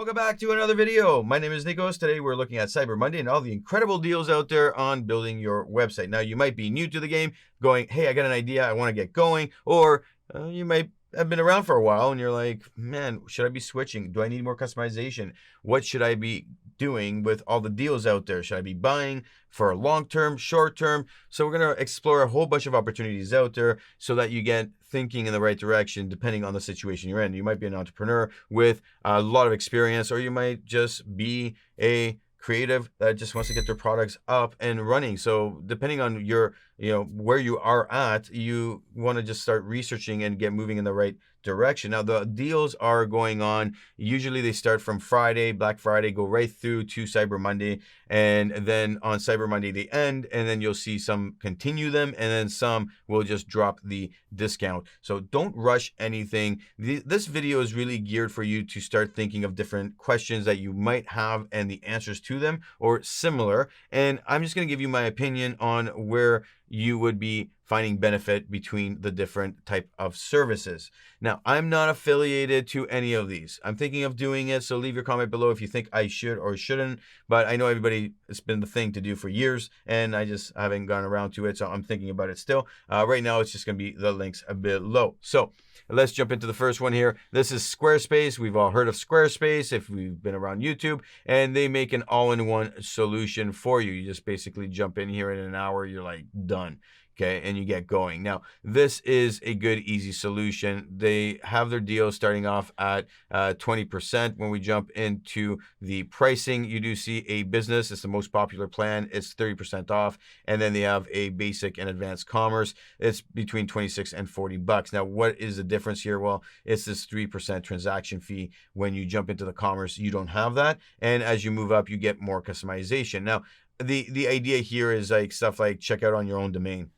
welcome back to another video. My name is Nikos. Today we're looking at Cyber Monday and all the incredible deals out there on building your website. Now you might be new to the game going, hey, I got an idea, I want to get going. Or you might have been around for a while and you're like, man, should I be switching? Do I need more customization? What should I be doing with all the deals out there? Should I be buying for a long-term, short-term? So we're going to explore a whole bunch of opportunities out there so that you get thinking in the right direction depending on the situation you're in. You might be an entrepreneur with a lot of experience, or you might just be a creative that just wants to get their products up and running. So depending on your, where you are at, you want to just start researching and get moving in the right direction. Now the deals are going on. Usually they start from Friday, Black Friday, go right through to Cyber Monday. And then on Cyber Monday, they end, and then you'll see some continue them, and then some will just drop the discount. So don't rush anything. This video is really geared for you to start thinking of different questions that you might have and the answers to them or similar. And I'm just going to give you my opinion on where you would be finding benefit between the different type of services. Now, I'm not affiliated to any of these. I'm thinking of doing it, so leave your comment below if you think I should or shouldn't. But I know everybody, it's been the thing to do for years, and I just haven't gone around to it, so I'm thinking about it still. Right now, it's just going to be the links below. So let's jump into the first one here. This is Squarespace. We've all heard of Squarespace if we've been around YouTube, and they make an all-in-one solution for you. You just basically jump in here in an hour, you're like done. Okay, and you get going. Now, this is a good, easy solution. They have their deals starting off at 20%. When we jump into the pricing, you do see a business. It's the most popular plan. It's 30% off. And then they have a basic and advanced commerce. It's between 26 and 40 bucks. Now, what is the difference here? Well, it's this 3% transaction fee. When you jump into the commerce, you don't have that. And as you move up, you get more customization. Now, the idea here is like stuff like checkout on your own domain.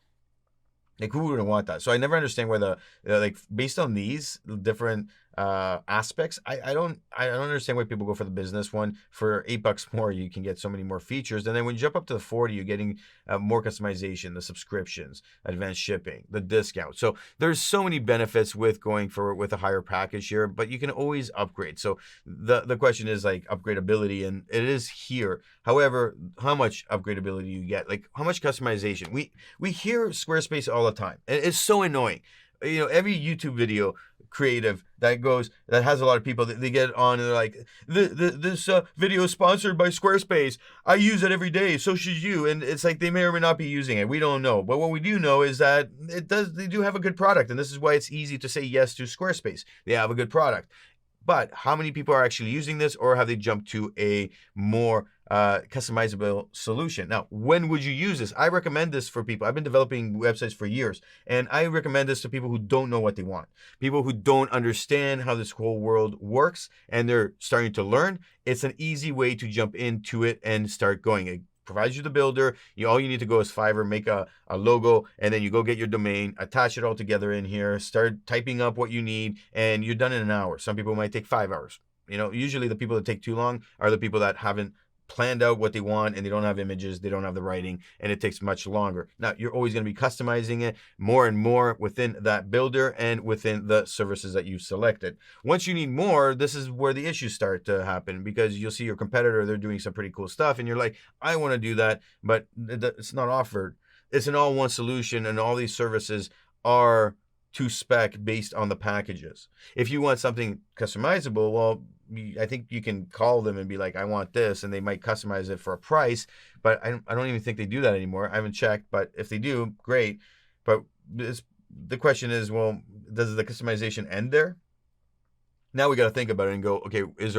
Like, who wouldn't want that? So I never understand why like based on these different aspects, I don't understand why people go for the business one. For $8 more, you can get so many more features. And then when you jump up to the 40, you're getting more customization, the subscriptions, advanced shipping, the discount. So there's so many benefits with going with a higher package here, but you can always upgrade. So the question is like upgradability, and it is here. However, how much upgradability you get, like how much customization? We hear Squarespace all the time, and it's so annoying. Every YouTube video creative that has a lot of people that they get on and they're like, this video is sponsored by Squarespace. I use it every day, so should you. And it's like they may or may not be using it. We don't know. But what we do know is that they do have a good product. And this is why it's easy to say yes to Squarespace. They have a good product. But how many people are actually using this, or have they jumped to a more customizable solution? Now, when would you use this? I recommend this for people. I've been developing websites for years, and I recommend this to people who don't know what they want, people who don't understand how this whole world works, and they're starting to learn. It's an easy way to jump into it and start going. It provides you the builder. All you need to go is Fiverr, make a logo, and then you go get your domain, attach it all together in here, start typing up what you need, and you're done in an hour. Some people might take 5 hours. Usually the people that take too long are the people that haven't planned out what they want, and they don't have images, they don't have the writing, and it takes much longer. Now, you're always going to be customizing it more and more within that builder and within the services that you've selected. Once you need more, this is where the issues start to happen, because you'll see your competitor, they're doing some pretty cool stuff, and you're like, I want to do that, but it's not offered. It's an all-in-one solution, and all these services are to spec based on the packages. If you want something customizable, well, I think you can call them and be like, I want this, and they might customize it for a price, but I don't even think they do that anymore. I haven't checked, but if they do, great. But the question is, well, does the customization end there? Now we got to think about it and go, okay, is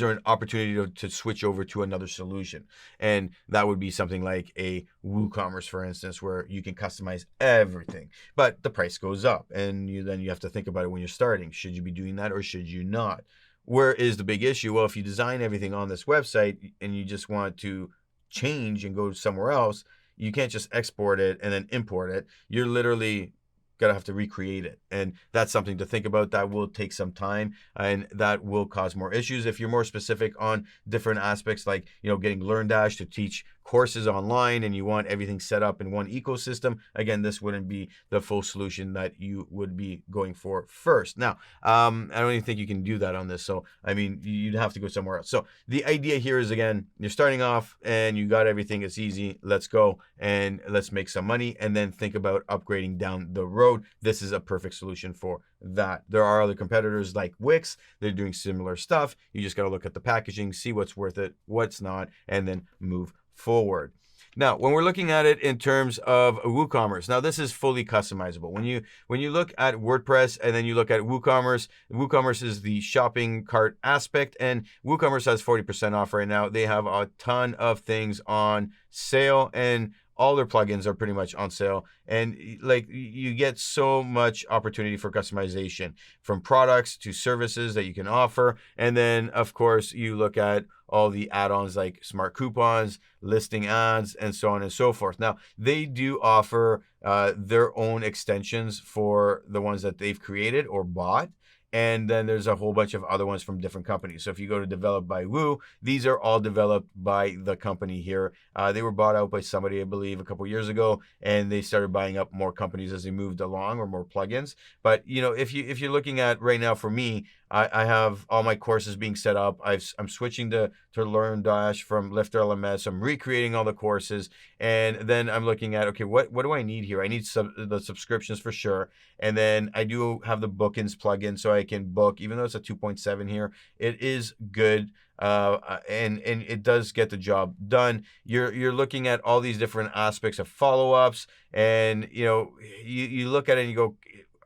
there an opportunity to switch over to another solution? And that would be something like a Woocommerce, for instance, where you can customize everything, but the price goes up, and then you have to think about it when you're starting. Should you be doing that, or should you not? Where is the big issue? Well, if you design everything on this website and you just want to change and go somewhere else, you can't just export it and then import it. You're literally gotta have to recreate it, and that's something to think about. That will take some time, and that will cause more issues. If you're more specific on different aspects, like getting LearnDash to teach courses online and you want everything set up in one ecosystem, again, this wouldn't be the full solution that you would be going for first. Now, I don't even think you can do that on this. So, I mean, you'd have to go somewhere else. So the idea here is, again, you're starting off and you got everything. It's easy. Let's go and let's make some money and then think about upgrading down the road. This is a perfect solution for that. There are other competitors like Wix. They're doing similar stuff. You just got to look at the packaging, see what's worth it, what's not, and then move forward. Now, when we're looking at it in terms of WooCommerce, now this is fully customizable. When you look at WordPress and then you look at WooCommerce, WooCommerce is the shopping cart aspect, and WooCommerce has 40% off right now. They have a ton of things on sale, and all their plugins are pretty much on sale, and like you get so much opportunity for customization from products to services that you can offer. And then of course you look at all the add-ons like smart coupons, listing ads, and so on and so forth. Now they do offer their own extensions for the ones that they've created or bought. And then there's a whole bunch of other ones from different companies. So if you go to Develop by Woo, these are all developed by the company here. They were bought out by somebody, I believe, a couple years ago, and they started buying up more companies as they moved along, or more plugins. But you know, if you're looking at right now, for me, I have all my courses being set up. I'm switching to LearnDash from LifterLMS. I'm recreating all the courses, and then I'm looking at, okay, what do I need here? I need the subscriptions for sure, and then I do have the bookings plugin, so I can book, even though it's a 2.7 here. It is good. And it does get the job done. You're looking at all these different aspects of follow-ups, and you know, you look at it and you go,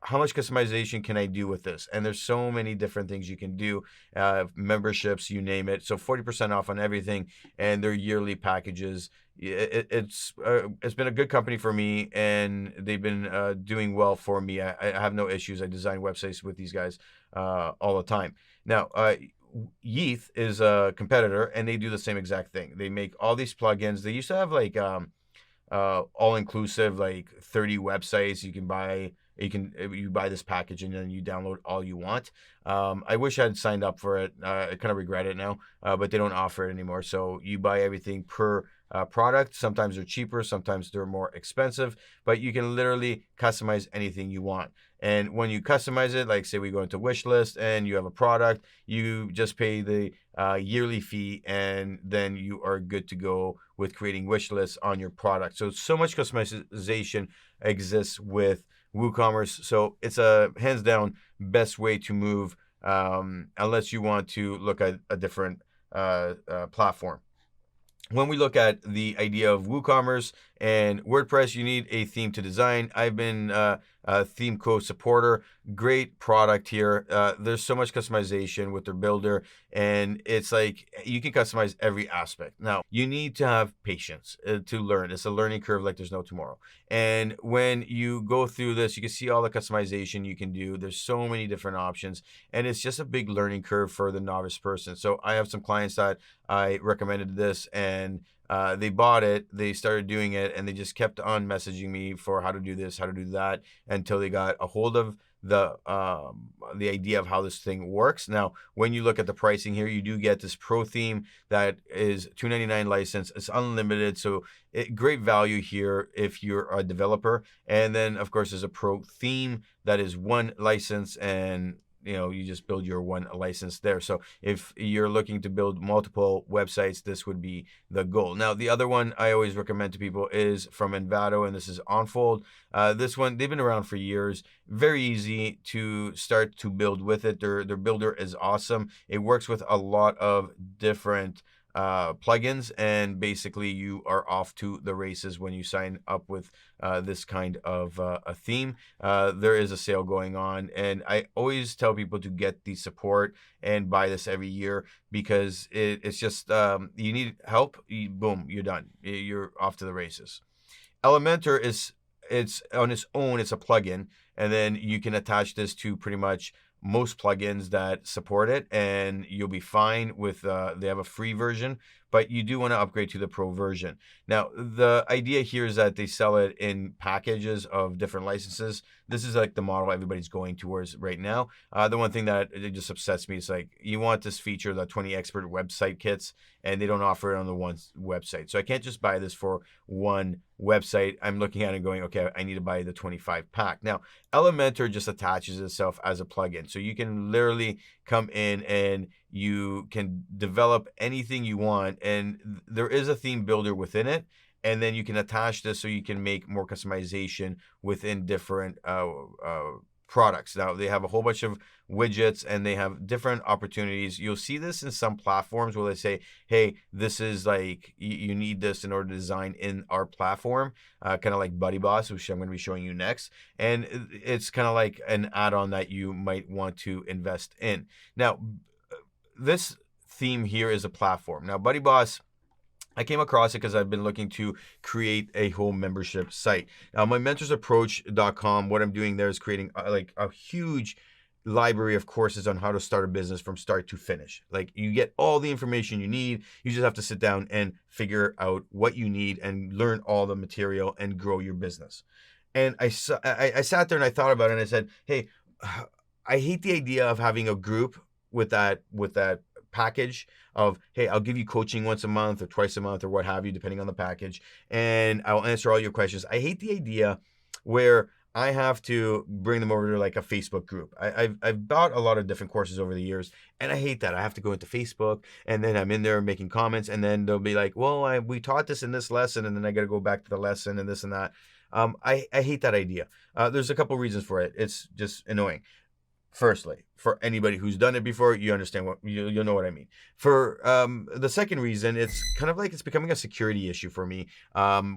how much customization can I do with this? And there's so many different things you can do, memberships, you name it. So 40% off on everything, and their yearly packages. It's been a good company for me, and they've been doing well for me. I have no issues. I design websites with these guys all the time. Now, Yeeth is a competitor, and they do the same exact thing. They make all these plugins. They used to have like all-inclusive, like 30 websites you can buy. You buy this package and then you download all you want. I wish I had signed up for it. I kind of regret it now, but they don't offer it anymore. So you buy everything per product. Sometimes they're cheaper, sometimes they're more expensive, but you can literally customize anything you want. And when you customize it, like say we go into wish list and you have a product, you just pay the yearly fee, and then you are good to go with creating wish lists on your product. So much customization exists with WooCommerce. So it's a hands down best way to move, unless you want to look at a different platform. When we look at the idea of WooCommerce and WordPress, you need a theme to design. I've been a Themepro supporter. Great product here. There's so much customization with their builder, and it's like you can customize every aspect. Now, you need to have patience to learn. It's a learning curve like there's no tomorrow. And when you go through this, you can see all the customization you can do. There's so many different options, and it's just a big learning curve for the novice person. So I have some clients that I recommended this, and they bought it, they started doing it, and they just kept on messaging me for how to do this, how to do that, until they got a hold of the idea of how this thing works. Now, when you look at the pricing here, you do get this pro theme that is $2.99 license. It's unlimited, so great value here if you're a developer. And then, of course, there's a pro theme that is one license, and you know, you just build your one license there. So if you're looking to build multiple websites, this would be the goal. Now, the other one I always recommend to people is from Envato, and this is Enfold. This one, they've been around for years. Very easy to start to build with it. Their builder is awesome. It works with a lot of different plugins, and basically you are off to the races when you sign up with this kind of a theme. There is a sale going on, and I always tell people to get the support and buy this every year, because it's just you need help, boom, you're done. You're off to the races. Elementor it's on its own. It's a plugin, and then you can attach this to pretty much most plugins that support it, and you'll be fine with they have a free version, but you do want to upgrade to the Pro version. Now, the idea here is that they sell it in packages of different licenses. This is like the model everybody's going towards right now. The one thing that it just upsets me is like, you want this feature, the 20 expert website kits, and they don't offer it on the one website. So I can't just buy this for one website. I'm looking at it and going, okay, I need to buy the 25 pack. Now, Elementor just attaches itself as a plugin. So you can literally come in and you can develop anything you want. And there is a theme builder within it. And then you can attach this so you can make more customization within different products. Now, they have a whole bunch of widgets and they have different opportunities. You'll see this in some platforms where they say, hey, this is like, you need this in order to design in our platform, kind of like Buddyboss, which I'm going to be showing you next. And it's kind of like an add-on that you might want to invest in. Now, this theme here is a platform. Now, Buddyboss, I came across it because I've been looking to create a whole membership site. Now, my mentorsapproach.com, what I'm doing there is creating like a huge library of courses on how to start a business from start to finish. Like, you get all the information you need. You just have to sit down and figure out what you need and learn all the material and grow your business. And I sat there and I thought about it and I said, hey, I hate the idea of having a group with that package of, hey, I'll give you coaching once a month or twice a month or what have you, depending on the package, and I'll answer all your questions. I hate the idea where I have to bring them over to like a Facebook group. I've bought a lot of different courses over the years, and I hate that. I have to go into Facebook, and then I'm in there making comments, and then they'll be like, well, we taught this in this lesson, and then I got to go back to the lesson and this and that. I hate that idea. There's a couple reasons for it. It's just annoying. Firstly, for anybody who's done it before, you understand what you'll know what I mean. For the second reason, it's kind of like it's becoming a security issue for me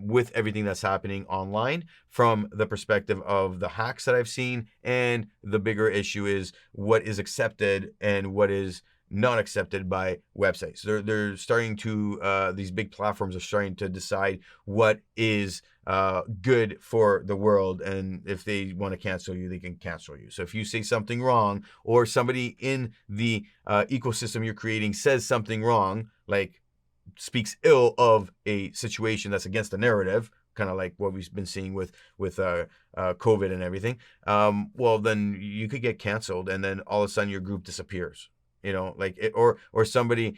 with everything that's happening online from the perspective of the hacks that I've seen, and the bigger issue is what is accepted and what is not accepted by websites. They're starting to, these big platforms are starting to decide what is good for the world, and if they want to cancel you, they can cancel you. So if you say something wrong, or somebody in the ecosystem you're creating says something wrong, like speaks ill of a situation that's against the narrative, kind of like what we've been seeing with COVID and everything, well, then you could get canceled, and then all of a sudden your group disappears. You know, like or somebody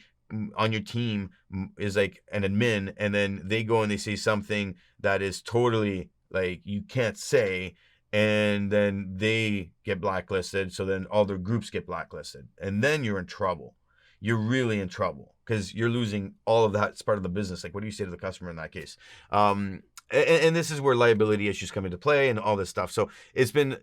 on your team is like an admin, and then they go and they say something that is totally like you can't say, and then they get blacklisted. So then all their groups get blacklisted, and then you're in trouble. You're really in trouble because you're losing all of that. It's part of the business. Like, what do you say to the customer in that case? And this is where liability issues come into play and all this stuff. So it's been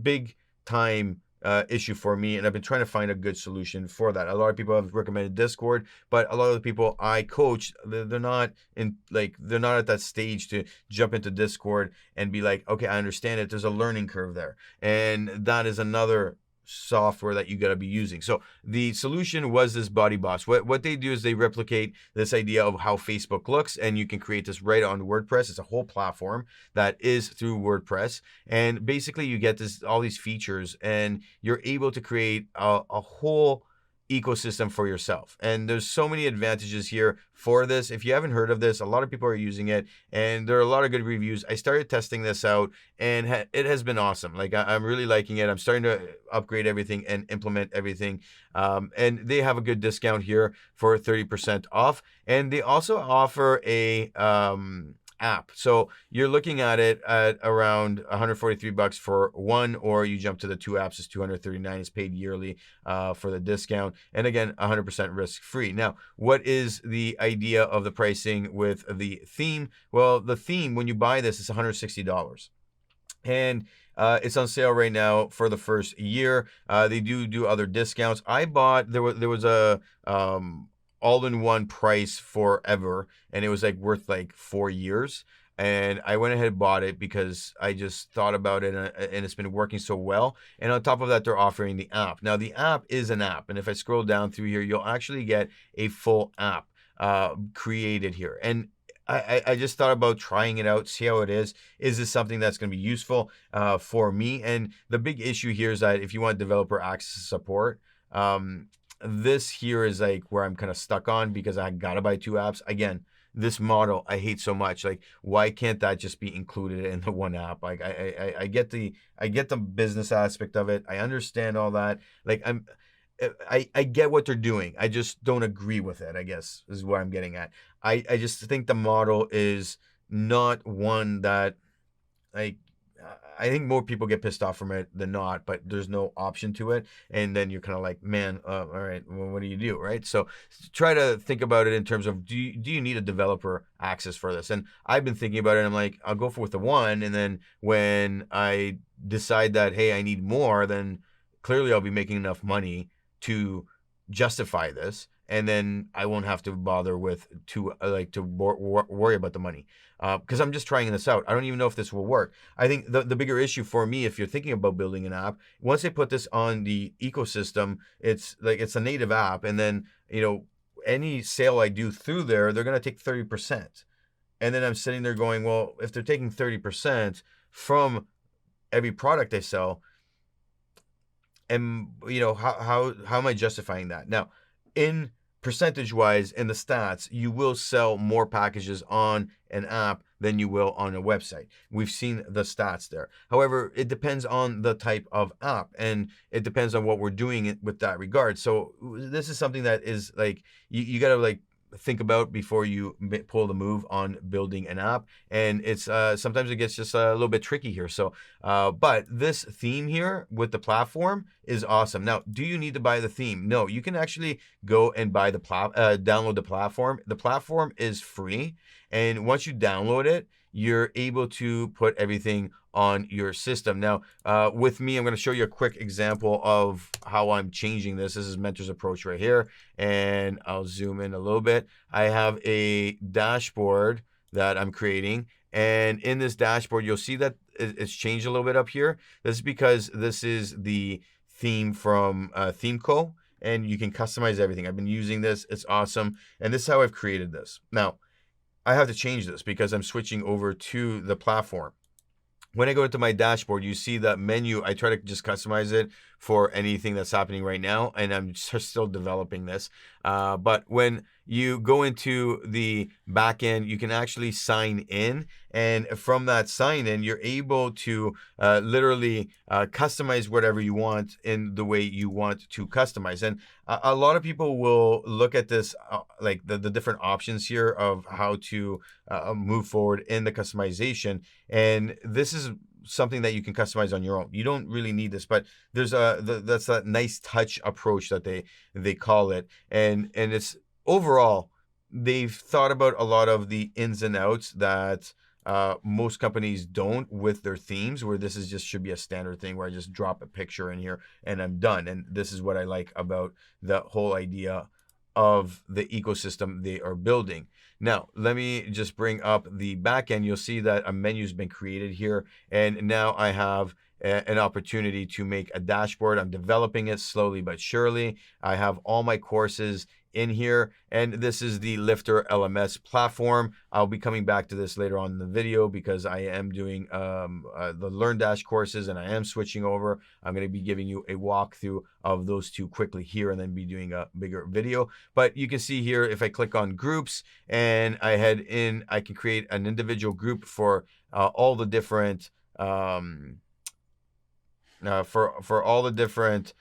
big time issue for me, and I've been trying to find a good solution for that. A lot of people have recommended Discord, but a lot of the people I coach, they're not at that stage to jump into Discord and be like, okay, I understand it. There's a learning curve there, and that is another software that you got to be using. So the solution was this Buddyboss. What they do is they replicate this idea of how Facebook looks, and you can create this right on WordPress. It's a whole platform that is through WordPress, and basically you get all these features, and you're able to create a whole ecosystem for yourself. And there's so many advantages here for this. If you haven't heard of this, a lot of people are using it, and there are a lot of good reviews. I started testing this out, and it has been awesome. Like, I'm really liking it. I'm starting to upgrade everything and implement everything. And they have a good discount here for 30% off. And they also offer a app. So you're looking at it at around $143 for one, or you jump to the two apps, is $239. It's paid yearly for the discount. And again, 100% risk free. Now, what is the idea of the pricing with the theme? Well, the theme, when you buy this, is $160. And it's on sale right now for the first year. They do other discounts. I bought, there was a all-in-one price forever, and it was like worth like 4 years, and I went ahead and bought it because I just thought about it, and it's been working so well. And on top of that, they're offering the app. Now, the app is an app, and if I scroll down through here, you'll actually get a full app created here. And I just thought about trying it out, see how it is. Is this something that's going to be useful for me? And the big issue here is that if you want developer access support, this here is like where I'm kind of stuck on, because I gotta buy 2 apps. Again, this model I hate so much. Like, why can't that just be included in the one app? Like, I get the business aspect of it. I understand all that. Like, I get what they're doing. I just don't agree with it, I guess, is what I'm getting at. I just think the model is not one that, like, I think more people get pissed off from it than not, but there's no option to it. And then you're kind of like, man, all right, well, what do you do, right? So try to think about it in terms of, do you need a developer access for this? And I've been thinking about it, and I'm like, I'll go with the one. And then when I decide that, hey, I need more, then clearly I'll be making enough money to justify this. And then I won't have to bother with worry about the money, because I'm just trying this out. I don't even know if this will work. I think the bigger issue for me, if you're thinking about building an app, once they put this on the ecosystem, it's a native app, and then any sale I do through there, they're gonna take 30%, and then I'm sitting there going, well, if they're taking 30% from every product I sell, and how am I justifying that? Now, in percentage wise, in the stats, you will sell more packages on an app than you will on a website. We've seen the stats there. However, it depends on the type of app, and it depends on what we're doing with that regard. So this is something that is like, you got to like think about before you pull the move on building an app. And it's sometimes it gets just a little bit tricky here. So but this theme here with the platform is awesome. Now, do you need to buy the theme? No, you can actually go and buy the download the platform. The platform is free, and once you download it, you're able to put everything on your system. Now, with me, I'm going to show you a quick example of how I'm changing this. This is Mentor's approach right here, and I'll zoom in a little bit. I have a dashboard that I'm creating, and in this dashboard, you'll see that it's changed a little bit up here. This is because this is the theme from Themepro, and you can customize everything. I've been using this. It's awesome, and this is how I've created this. Now, I have to change this because I'm switching over to the platform. When I go into my dashboard, you see that menu. I try to just customize it for anything that's happening right now, and I'm still developing this. But when you go into the back end, you can actually sign in, and from that sign in, you're able to literally customize whatever you want in the way you want to customize. And a lot of people will look at this like the different options here of how to move forward in the customization, and this is something that you can customize on your own. You don't really need this, but there's that's that nice touch approach that they call it, and it's overall they've thought about a lot of the ins and outs that most companies don't with their themes, where this is just should be a standard thing where I just drop a picture in here and I'm done. And this is what I like about the whole idea of the ecosystem they are building. Now, let me just bring up the back end. You'll see that a menu's been created here, and now I have an opportunity to make a dashboard. I'm developing it slowly but surely. I have all my courses in here, and this is the LifterLMS platform. I'll be coming back to this later on in the video because I am doing the LearnDash courses, and I am switching over. I'm going to be giving you a walkthrough of those two quickly here, and then be doing a bigger video. But you can see here, if I click on groups and I head in, I can create an individual group for all the different for all the different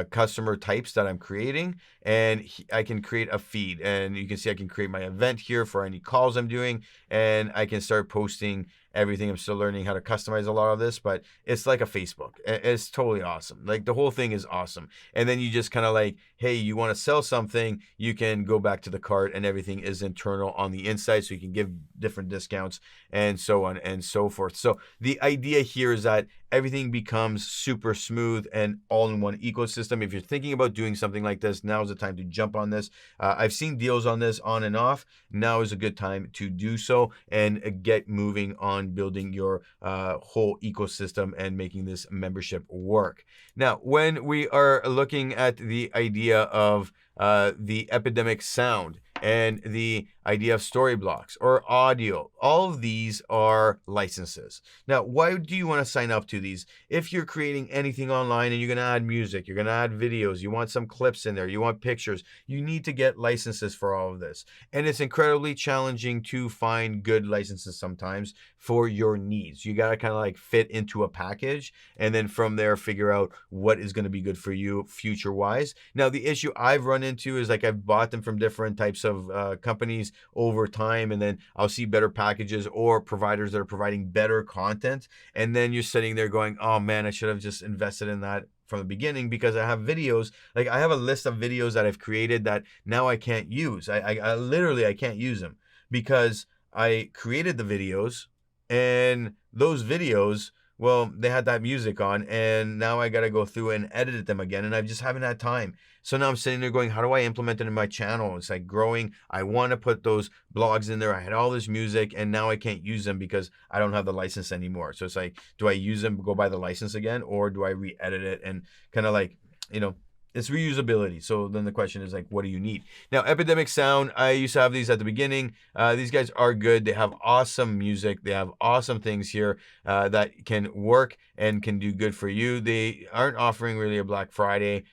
customer types that I'm creating, and I can create a feed, and you can see I can create my event here for any calls I'm doing, and I can start posting everything. I'm still learning how to customize a lot of this, but it's like a Facebook. It's totally awesome. Like, the whole thing is awesome. And then you just kind of like, hey, you want to sell something, you can go back to the cart, and everything is internal on the inside, so you can give different discounts and so on and so forth. So the idea here is that everything becomes super smooth and all in one ecosystem. If you're thinking about doing something like this, now is the time to jump on this. I've seen deals on this on and off. Now is a good time to do so and get moving on building your whole ecosystem and making this membership work. Now, when we are looking at the idea of the Epidemic sound, and the idea of Storyblocks or Audiio. All of these are licenses. Now, why do you want to sign up to these? If you're creating anything online and you're going to add music, you're going to add videos, you want some clips in there, you want pictures, you need to get licenses for all of this. And it's incredibly challenging to find good licenses sometimes for your needs. You got to kind of like fit into a package and then from there figure out what is going to be good for you future wise. Now, the issue I've run into is like I've bought them from different types of companies over time, and then I'll see better packages or providers that are providing better content, and then you're sitting there going, oh man, I should have just invested in that from the beginning, because I have videos, like I have a list of videos that I've created that now I can't use. I literally I can't use them because I created the videos, and those videos, well, they had that music on, and now I got to go through and edit them again, and I just haven't had time. So now I'm sitting there going, how do I implement it in my channel? It's like growing. I want to put those blogs in there. I had all this music, and now I can't use them because I don't have the license anymore. So it's like, do I use them, go buy the license again, or do I re-edit it and kind of like, you know, it's reusability. So then the question is like, what do you need? Now, Epidemic Sound, I used to have these at the beginning. These guys are good. They have awesome music. They have awesome things here that can work and can do good for you. They aren't offering really a Black Friday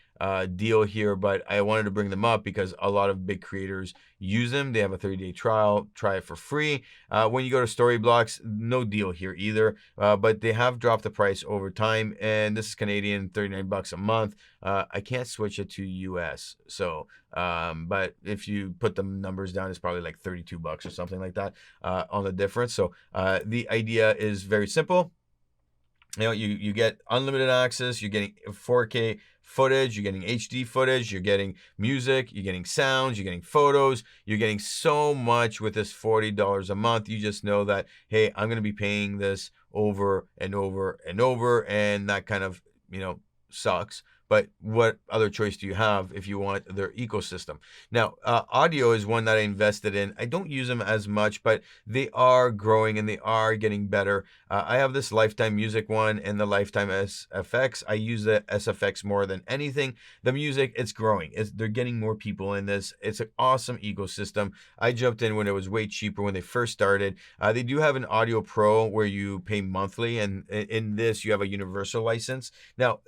deal here, but I wanted to bring them up because a lot of big creators use them. They have a 30-day trial. Try it for free. When you go to Storyblocks, no deal here either, but they have dropped the price over time, and this is Canadian, 39 bucks a month. I can't switch it to US, so but if you put the numbers down, it's probably like 32 bucks or something like that on the difference. So the idea is very simple. You know, you get unlimited access, you're getting 4K footage, you're getting HD footage, you're getting music, you're getting sounds, you're getting photos, you're getting so much with this $40 a month. You just know that, hey, I'm going to be paying this over and over and over, and that kind of, you know, sucks. But what other choice do you have if you want their ecosystem? Now, Audiio is one that I invested in. I don't use them as much, but they are growing and they are getting better. I have this Lifetime Music one and the Lifetime SFX. I use the SFX more than anything. The music, it's growing. They're getting more people in this. It's an awesome ecosystem. I jumped in when it was way cheaper when they first started. They do have an Audio Pro where you pay monthly, and in this you have a universal license. Now,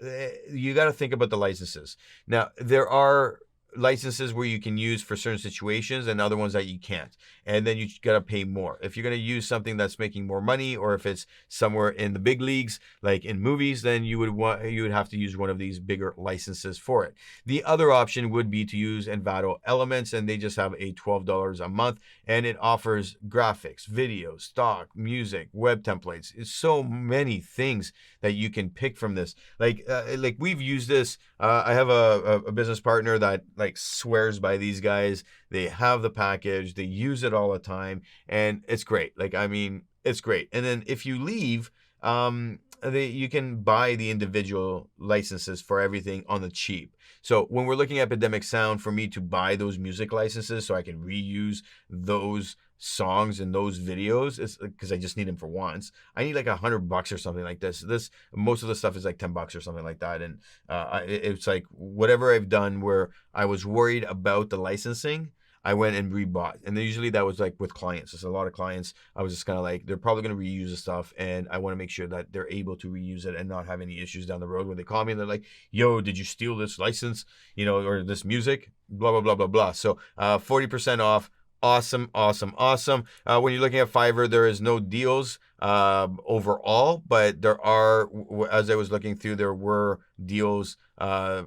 you got to think about the licenses. Now, there are licenses where you can use for certain situations and other ones that you can't, and then you got to pay more if you're going to use something that's making more money, or if it's somewhere in the big leagues like in movies, then you would have to use one of these bigger licenses for it. The other option would be to use Envato Elements, and they just have a $12 a month, and it offers graphics, videos, stock, music, web templates. It's so many things that you can pick from this. Like we've used this. I have a business partner that like swears by these guys. They have the package, they use it all the time, and it's great. Like, I mean, it's great. And then if you leave, you can buy the individual licenses for everything on the cheap. So when we're looking at Epidemic Sound, for me to buy those music licenses so I can reuse those songs and those videos, it's because I just need them for once. I need like $100 or something like this. Most of the stuff is like $10 or something like that, and it's like whatever I've done where I was worried about the licensing, I went and rebought. And then usually that was like with clients. There's a lot of clients, I was just kind of like, they're probably going to reuse the stuff, and I want to make sure that they're able to reuse it and not have any issues down the road when they call me and they're like, yo, did you steal this license, you know, or this music, blah, blah, blah, blah, blah. So 40% off. Awesome. When you're looking at Fiverr, there is no deals overall, but there are, as I was looking through, there were deals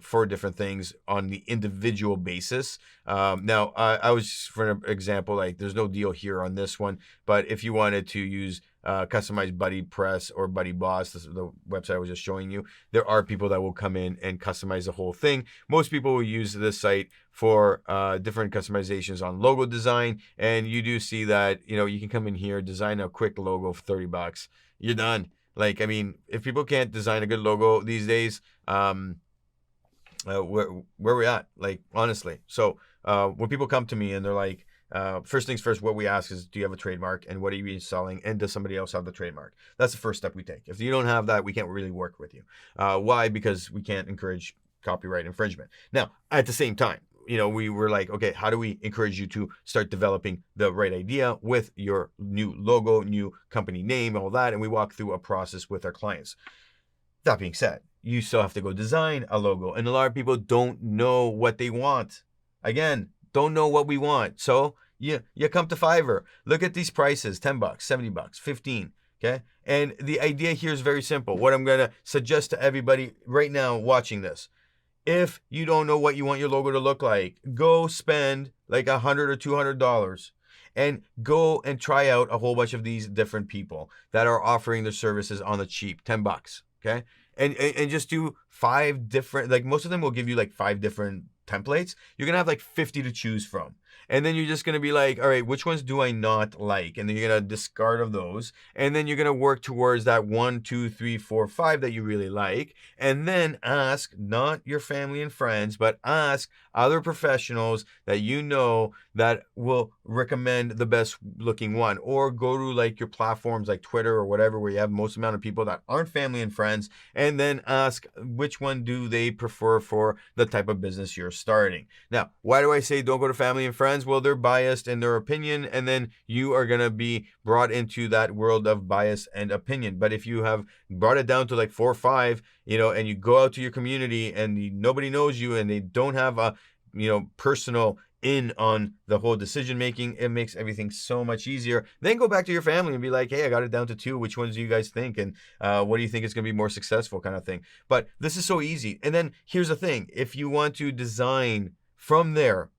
for different things on the individual basis. Now, I was, for example, like there's no deal here on this one, but if you wanted to use customized Buddypress or Buddyboss, this is the website I was just showing you, there are people that will come in and customize the whole thing. Most people will use this site for different customizations on logo design, and you do see that, you know, you can come in here, design a quick logo for $30. You're done. Like, I mean, if people can't design a good logo these days, where we at? Like, honestly. So when people come to me and they're like, first things first, what we ask is, do you have a trademark, and what are you selling, and does somebody else have the trademark? That's the first step we take. If you don't have that, we can't really work with you. Why? Because we can't encourage copyright infringement. Now, at the same time, we were like, okay, how do we encourage you to start developing the right idea with your new logo, new company name, all that. And we walk through a process with our clients. That being said, you still have to go design a logo. And a lot of people don't know what they want. Again, don't know what we want. So you come to Fiverr, look at these prices, $10, $70, 15. Okay. And the idea here is very simple. What I'm going to suggest to everybody right now watching this, if you don't know what you want your logo to look like, go spend like $100 or $200 and go and try out a whole bunch of these different people that are offering their services on the cheap, $10. Okay. And just do 5 different, like most of them will give you like 5 different templates. You're going to have like 50 to choose from. And then you're just going to be like, all right, which ones do I not like? And then you're going to discard of those. And then you're going to work towards that 1, 2, 3, 4, 5 that you really like. And then ask not your family and friends, but ask other professionals that you know that will recommend the best looking one. Or go to like your platforms like Twitter or whatever, where you have most amount of people that aren't family and friends. And then ask which one do they prefer for the type of business you're starting. Now, why do I say don't go to family and friends? Well, they're biased in their opinion, and then you are going to be brought into that world of bias and opinion. But if you have brought it down to like 4 or 5, and you go out to your community and nobody knows you and they don't have a, personal in on the whole decision making, it makes everything so much easier. Then go back to your family and be like, hey, I got it down to 2. Which ones do you guys think? And what do you think is going to be more successful, kind of thing. But this is so easy. And then here's the thing. If you want to design from there,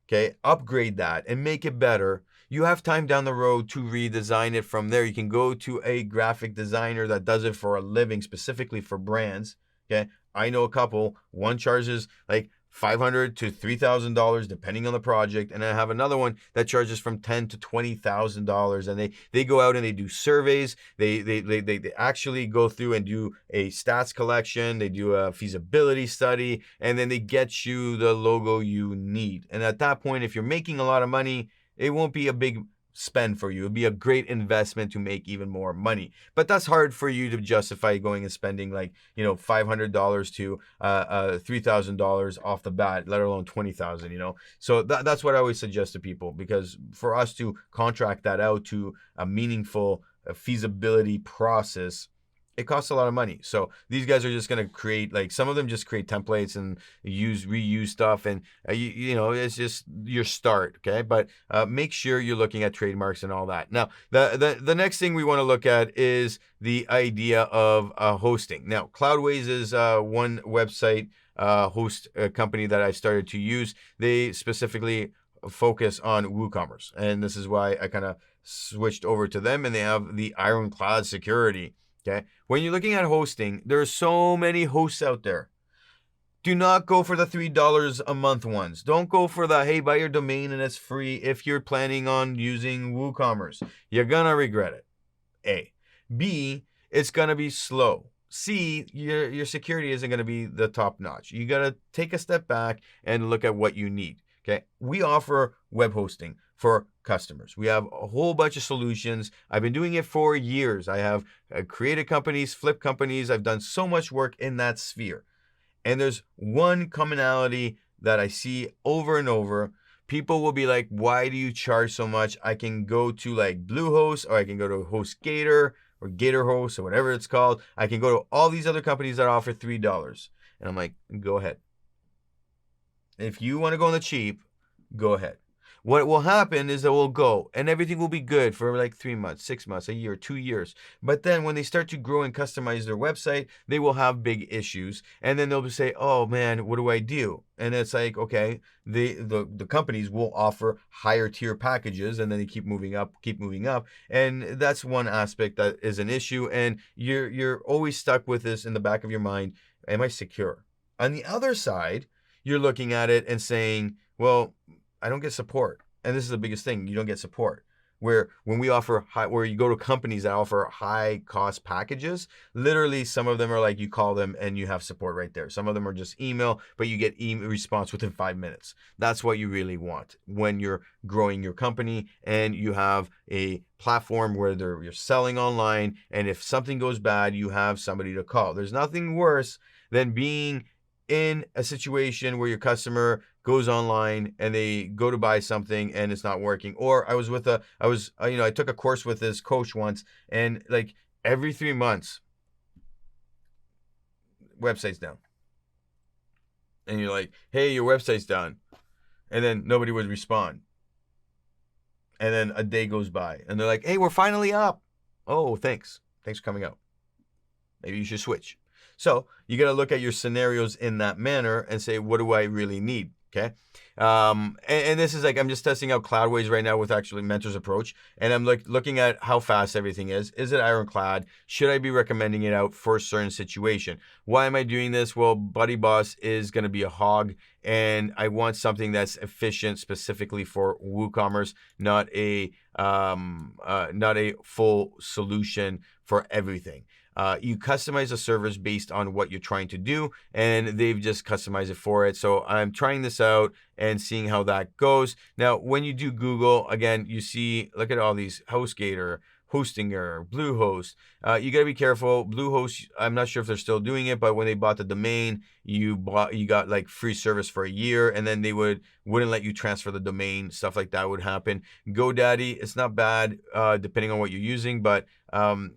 okay, upgrade that and make it better, you have time down the road to redesign it from there. You can go to a graphic designer that does it for a living, specifically for brands. Okay, I know a couple. One charges like $500 to $3,000 depending on the project, and I have another one that charges from $10,000 to $20,000. And they go out and they do surveys. They actually go through and do a stats collection. They do a feasibility study, and then they get you the logo you need. And at that point, if you're making a lot of money, it won't be a big spend for you. It'd be a great investment to make even more money. But that's hard for you to justify going and spending like, $500 to $3,000 off the bat, let alone $20,000, So that's what I always suggest to people, because for us to contract that out to a meaningful feasibility process, it costs a lot of money. So these guys are just going to create, like, some of them just create templates and reuse stuff. And, it's just your start. Okay. But make sure you're looking at trademarks and all that. Now, the next thing we want to look at is the idea of hosting. Now, Cloudways is one website host company that I've started to use. They specifically focus on Woocommerce. And this is why I kind of switched over to them, and they have the ironclad security. Okay. When you're looking at hosting, there are so many hosts out there. Do not go for the $3 a month ones. Don't go for the, hey, buy your domain and it's free if you're planning on using WooCommerce. You're going to regret it. A. B, it's going to be slow. C, your security isn't going to be the top notch. You got to take a step back and look at what you need. Okay. We offer web hosting for customers. We have a whole bunch of solutions. I've been doing it for years. I have created companies, flipped companies. I've done so much work in that sphere. And there's one commonality that I see over and over. People will be like, why do you charge so much? I can go to like Bluehost, or I can go to HostGator or GatorHost or whatever it's called. I can go to all these other companies that offer $3. And I'm like, go ahead. If you want to go on the cheap, go ahead. What will happen is that we'll go and everything will be good for like 3 months, 6 months, a year, 2 years. But then when they start to grow and customize their website, they will have big issues. And then they'll say, oh man, what do I do? And it's like, okay, the companies will offer higher tier packages, and then they keep moving up. And that's one aspect that is an issue. And you're always stuck with this in the back of your mind. Am I secure? On the other side, you're looking at it and saying, well, I don't get support. And this is the biggest thing. You don't get support. Where when we offer where you go to companies that offer high cost packages, literally some of them are like, you call them and you have support right there. Some of them are just email, but you get email response within 5 minutes. That's what you really want when you're growing your company and you have a platform where you're selling online. And if something goes bad, you have somebody to call. There's nothing worse than being in a situation where your customer goes online and they go to buy something and it's not working. Or I took a course with this coach once, and like every 3 months, website's down. And you're like, hey, your website's down. And then nobody would respond. And then a day goes by and they're like, hey, we're finally up. Oh, thanks. Thanks for coming out. Maybe you should switch. So you got to look at your scenarios in that manner and say, what do I really need? Okay. And this is like, I'm just testing out Cloudways right now with actually Mentor's approach. And I'm looking at how fast everything is. Is it ironclad? Should I be recommending it out for a certain situation? Why am I doing this? Well, Buddyboss is going to be a hog, and I want something that's efficient specifically for WooCommerce, not a full solution for everything. You customize the servers based on what you're trying to do, and they've just customized it for it. So I'm trying this out and seeing how that goes. Now, when you do Google, again, you see, look at all these: HostGator, Hostinger, Bluehost. You got to be careful. Bluehost, I'm not sure if they're still doing it, but when they bought the domain, you got like free service for a year, and then they wouldn't let you transfer the domain. Stuff like that would happen. GoDaddy, it's not bad depending on what you're using, but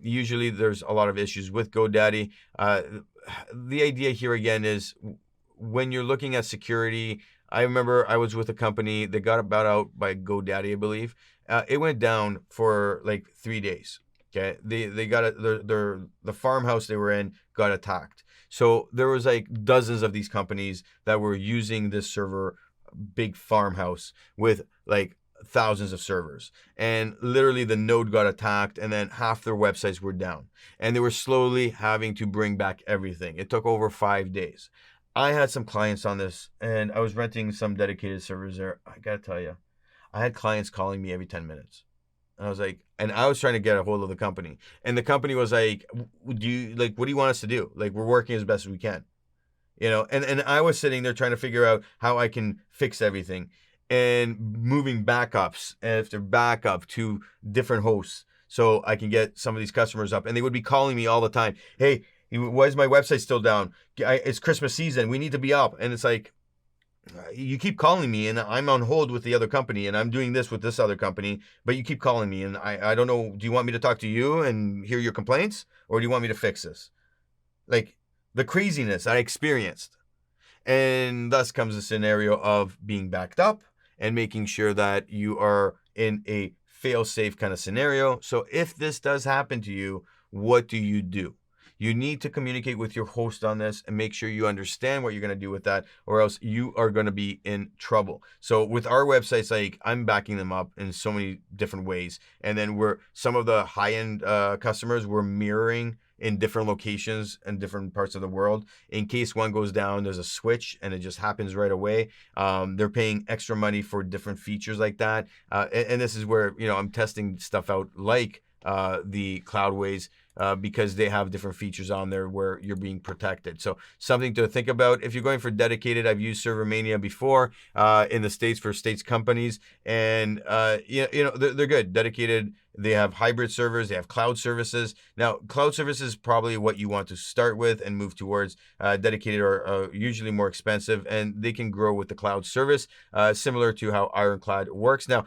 usually there's a lot of issues with GoDaddy. The idea here again is when you're looking at security. I remember I was with a company that got bought out by GoDaddy, I believe. It went down for like 3 days. Okay, they got the farmhouse they were in got attacked. So there was like dozens of these companies that were using this server, big farmhouse with like thousands of servers, and literally the node got attacked, and then half their websites were down, and they were slowly having to bring back everything. It took over 5 days. I had some clients on this, and I was renting some dedicated servers there. I gotta tell you, I had clients calling me every 10 minutes. And I was trying to get a hold of the company. And the company was like, what do you want us to do? Like, we're working as best as we can. And I was sitting there trying to figure out how I can fix everything and moving backups after backup to different hosts so I can get some of these customers up. And they would be calling me all the time. Hey, why is my website still down? It's Christmas season. We need to be up. And it's like, you keep calling me, and I'm on hold with the other company, and I'm doing this with this other company, but you keep calling me, and I don't know. Do you want me to talk to you and hear your complaints, or do you want me to fix this? Like, the craziness I experienced. And thus comes the scenario of being backed up and making sure that you are in a fail-safe kind of scenario. So if this does happen to you, what do? You need to communicate with your host on this and make sure you understand what you're going to do with that, or else you are going to be in trouble. So with our websites, like, I'm backing them up in so many different ways. And then some of the high-end customers we're mirroring in different locations and different parts of the world. In case one goes down, there's a switch and it just happens right away. They're paying extra money for different features like that. And this is where, I'm testing stuff out like the Cloudways, because they have different features on there where you're being protected. So something to think about. If you're going for dedicated, I've used Servermania before in the States for States companies, and they're good. Dedicated, they have hybrid servers, they have cloud services. Now, cloud services is probably what you want to start with and move towards. Dedicated are usually more expensive, and they can grow with the cloud service, similar to how Ironclad works. Now,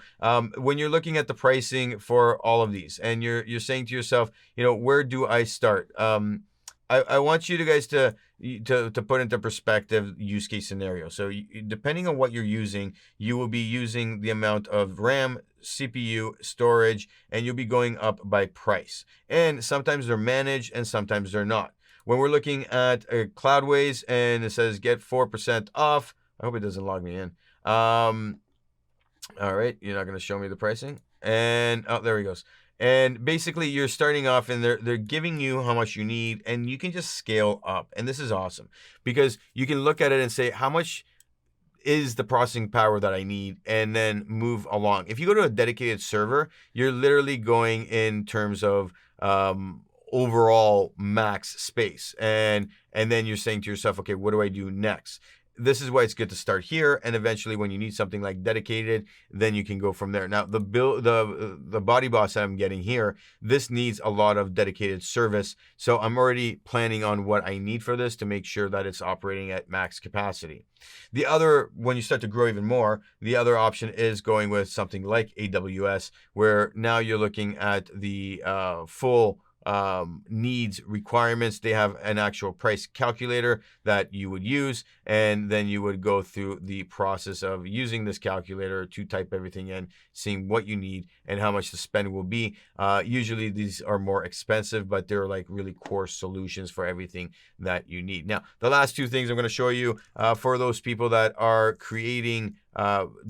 when you're looking at the pricing for all of these, and you're saying to yourself, where do I start? I want you guys to put into perspective use case scenario. So depending on what you're using, you will be using the amount of RAM, CPU, storage, and you'll be going up by price. And sometimes they're managed and sometimes they're not. When we're looking at Cloudways and it says get 4% off, I hope it doesn't log me in. All right, you're not going to show me the pricing. And there he goes. And basically you're starting off and they're giving you how much you need, and you can just scale up. And this is awesome because you can look at it and say, how much is the processing power that I need, and then move along. If you go to a dedicated server, you're literally going in terms of overall max space. And then you're saying to yourself, okay, what do I do next? this is why it's good to start here, and eventually when you need something like dedicated, then you can go from there. Now the Buddyboss that I'm getting here, this needs a lot of dedicated service, so I'm already planning on what I need for this to make sure that it's operating at max capacity. The other, when you start to grow even more, the other option is going with something like AWS, where now you're looking at the full needs requirements. They have an actual price calculator that you would use, and then you would go through the process of using this calculator to type everything in, seeing what you need and how much the spend will be. Usually these are more expensive, but they're like really core solutions for everything that you need. Now, the last two things I'm going to show you for those people that are creating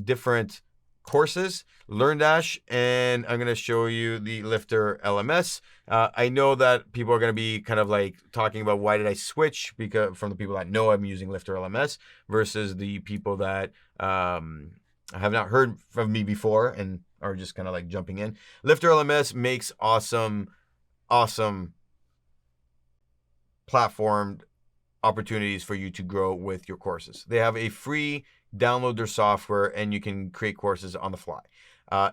different courses, LearnDash, and I'm going to show you the LifterLMS. I know that people are going to be kind of like talking about why did I switch, because from the people that know I'm using LifterLMS versus the people that have not heard from me before and are just kind of like jumping in. LifterLMS makes awesome platform opportunities for you to grow with your courses. They have a free download their software and you can create courses on the fly.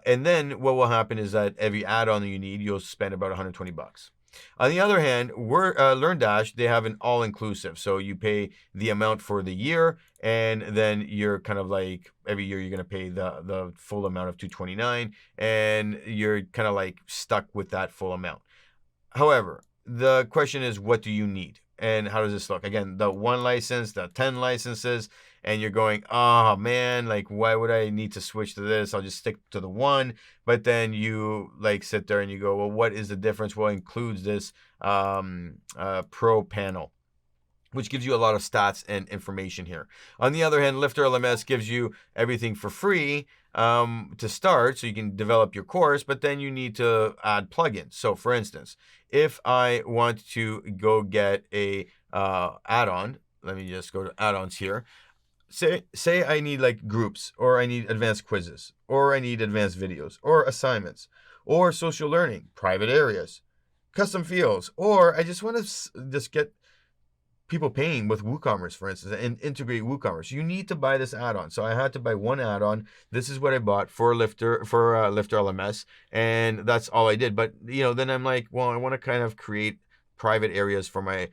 And then what will happen is that every add-on that you need, you'll spend about 120 bucks. On the other hand, LearnDash, they have an all-inclusive. So you pay the amount for the year, and then you're kind of like, every year you're going to pay the full amount of $229, and you're kind of like stuck with that full amount. However, the question is, what do you need? And how does this look? Again, the 1 license, the 10 licenses, and you're going, oh man, like why would I need to switch to this? I'll just stick to the 1. But then you like sit there and you go, well, what is the difference? Well, it includes this pro panel, which gives you a lot of stats and information here. On the other hand, LifterLMS gives you everything for free to start, so you can develop your course, but then you need to add plugins. So for instance, if I want to go get a add-on, let me just go to add-ons here. Say I need like groups, or I need advanced quizzes, or I need advanced videos, or assignments, or social learning, private areas, custom fields, or I just want to just get people paying with Woocommerce, for instance, and integrate Woocommerce. You need to buy this add-on. So I had to buy one add-on. This is what I bought for LifterLMS, and that's all I did. But then I'm like, well, I want to kind of create private areas for my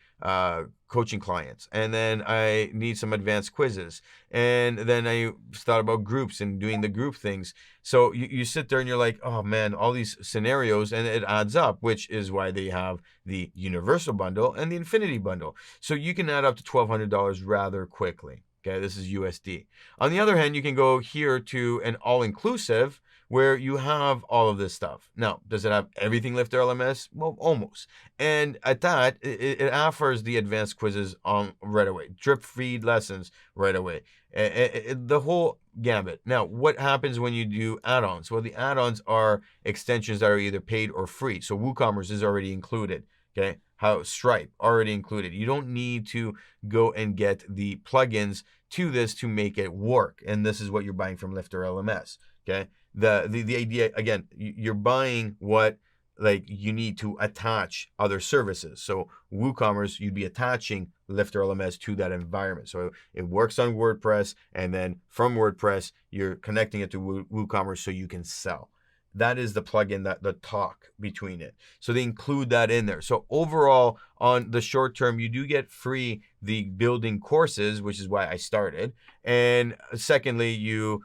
coaching clients, and then I need some advanced quizzes, and then I thought about groups and doing the group things. So you sit there and you're like, oh man, all these scenarios, and it adds up, which is why they have the universal bundle and the infinity bundle. So you can add up to $1,200 rather quickly. Okay, this is USD. On the other hand, you can go here to an all-inclusive, where you have all of this stuff. Now, does it have everything LifterLMS? Well, almost. And at that, it offers the advanced quizzes on right away, drip feed lessons right away, the whole gambit. Now, what happens when you do add-ons? Well, the add-ons are extensions that are either paid or free. So Woocommerce is already included. Okay, how Stripe already included. You don't need to go and get the plugins to this to make it work. And this is what you're buying from LifterLMS. Okay. The idea, again, you're buying what like you need to attach other services. So WooCommerce, you'd be attaching LifterLMS to that environment. So it works on WordPress, and then from WordPress, you're connecting it to WooCommerce so you can sell. That is the plugin, that the talk between it. So they include that in there. So overall, on the short term, you do get free the building courses, which is why I started. And secondly, you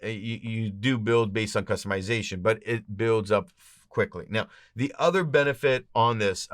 do build based on customization, but it builds up quickly. Now, the other benefit on this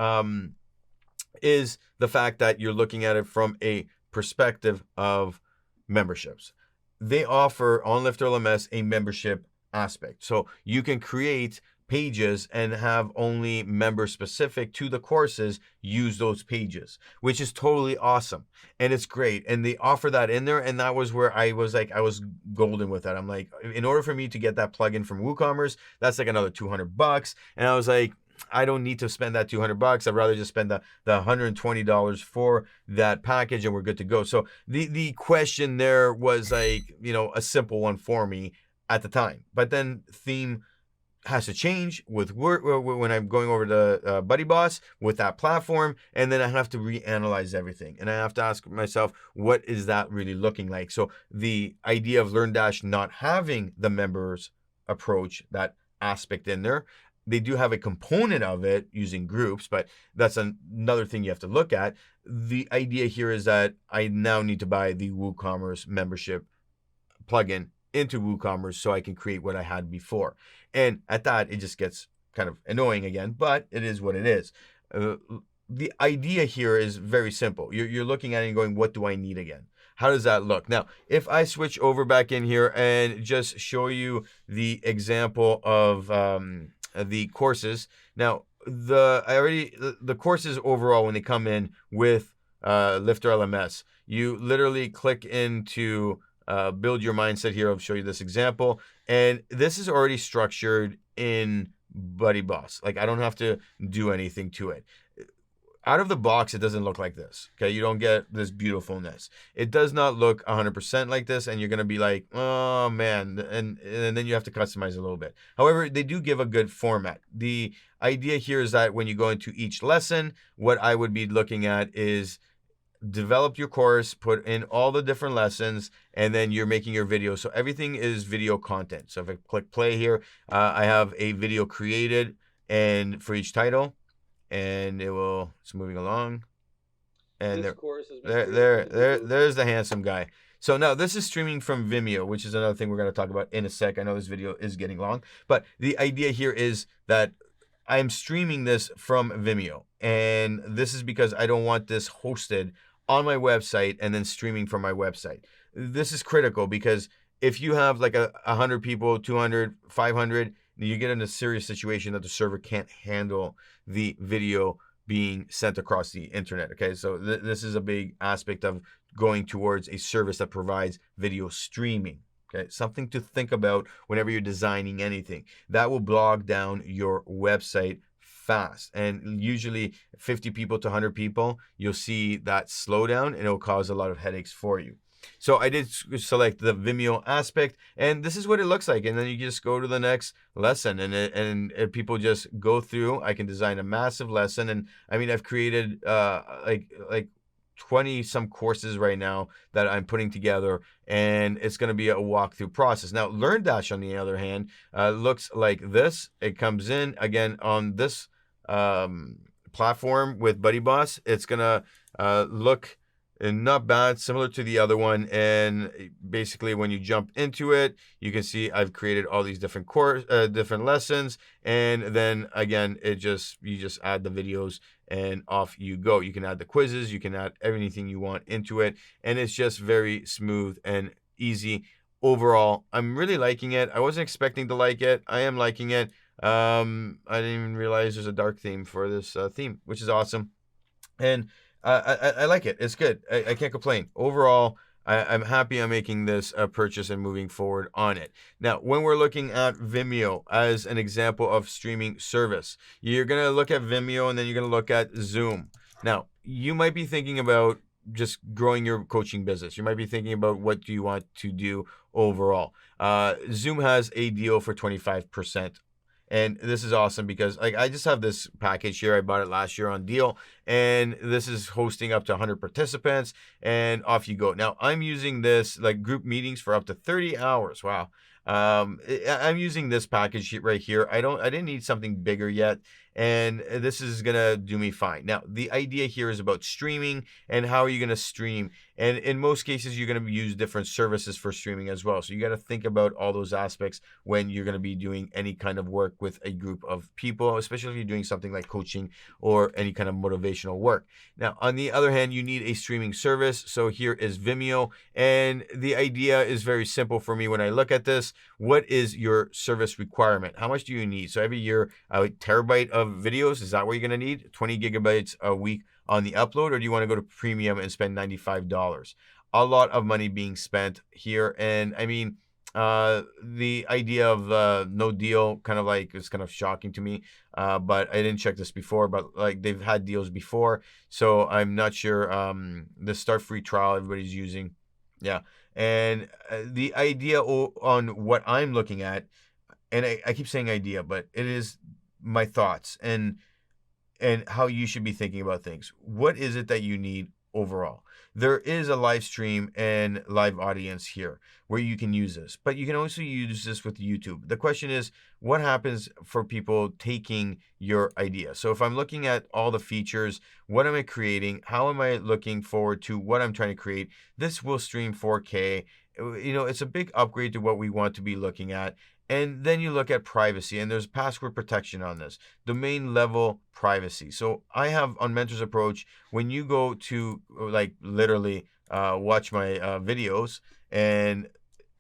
is the fact that you're looking at it from a perspective of memberships. They offer on LifterLMS a membership aspect. So you can create pages and have only members specific to the courses use those pages, which is totally awesome. And it's great. And they offer that in there. And that was where I was like, I was golden with that. I'm like, in order for me to get that plugin from WooCommerce, that's like another $200. And I was like, I don't need to spend that $200. I'd rather just spend the $120 for that package and we're good to go. So the question there was like, a simple one for me at the time. But then has to change with when I'm going over to Buddyboss with that platform, and then I have to reanalyze everything, and I have to ask myself, what is that really looking like? So the idea of LearnDash not having the members approach, that aspect in there, they do have a component of it using groups, but that's another thing you have to look at. The idea here is that I now need to buy the WooCommerce membership plugin into WooCommerce so I can create what I had before. And at that, it just gets kind of annoying again, but it is what it is. The idea here is very simple. You're looking at it and going, what do I need again? How does that look? Now, if I switch over back in here and just show you the example of the courses. Now, the courses overall, when they come in with LifterLMS, you literally click into build your mindset here. I'll show you this example, and this is already structured in Buddyboss. Like, I don't have to do anything to it. Out of the box, it doesn't look like this. Okay, you don't get this beautifulness. It does not look 100% like this, and you're gonna be like, oh man, and then you have to customize a little bit. However, they do give a good format. The idea here is that when you go into each lesson, what I would be looking at is develop your course, put in all the different lessons, and then you're making your video. So everything is video content. So if I click play here, I have a video created and for each title, and it's moving along. And there's the handsome guy. So now this is streaming from Vimeo, which is another thing we're going to talk about in a sec. I know this video is getting long, but the idea here is that I'm streaming this from Vimeo, and this is because I don't want this hosted on my website and then streaming from my website. This is critical because if you have like 100 people, 200, 500, you get in a serious situation that the server can't handle the video being sent across the internet. Okay, so this is a big aspect of going towards a service that provides video streaming. Okay, something to think about whenever you're designing anything. That will bog down your website fast, and usually 50 people to 100 people, you'll see that slowdown, and it'll cause a lot of headaches for you. So I did select the Vimeo aspect, and this is what it looks like. And then you just go to the next lesson, and people just go through. I can design a massive lesson, and I mean, I've created like 20 some courses right now that I'm putting together, and it's going to be a walkthrough process. Now, LearnDash, on the other hand, looks like this. It comes in again on this platform with Buddyboss. It's going to look not bad, similar to the other one. And basically, when you jump into it, you can see I've created all these different different lessons, and then again, you just add the videos and off you go. You can add the quizzes, you can add everything you want into it, and it's just very smooth and easy. Overall, I'm really liking it. I wasn't expecting to like it. I am liking it. I didn't even realize there's a dark theme for this theme, which is awesome. And I like it. It's good. I can't complain. Overall, I'm happy I'm making this purchase and moving forward on it. Now, when we're looking at Vimeo as an example of streaming service, you're going to look at Vimeo, and then you're going to look at Zoom. Now, you might be thinking about just growing your coaching business. You might be thinking about what do you want to do overall. Zoom has a deal for 25%. And this is awesome because like I just have this package here. I bought it last year on deal, and this is hosting up to 100 participants, and off you go. Now I'm using this like group meetings for up to 30 hours. Wow. I'm using this package right here. I didn't need something bigger yet, and this is gonna do me fine. Now the idea here is about streaming and how are you gonna stream, and in most cases you're gonna use different services for streaming as well. So you got to think about all those aspects when you're gonna be doing any kind of work with a group of people, especially if you're doing something like coaching or any kind of motivational work. Now on the other hand, you need a streaming service. So here is Vimeo, and the idea is very simple for me when I look at this. What is your service requirement? How much do you need? So every year, a terabyte of videos, is that what you're going to need? 20 gigabytes a week on the upload, or do you want to go to premium and spend $95? A lot of money being spent here. And I mean, the idea of no deal is kind of shocking to me, but I didn't check this before, but like they've had deals before, so I'm not sure. The start free trial everybody's using. Yeah. And the idea on what I'm looking at, and I keep saying idea, but it is my thoughts and how you should be thinking about things. What is it that you need overall? There is a live stream and live audience here where you can use this, but you can also use this with YouTube. The question is, what happens for people taking your idea? So if I'm looking at all the features, what am I creating? How am I looking forward to what I'm trying to create? This will stream 4K. It's a big upgrade to what we want to be looking at. And then you look at privacy, and there's password protection on this, domain level privacy. So I have on Mentors Approach, when you go to like literally watch my videos, and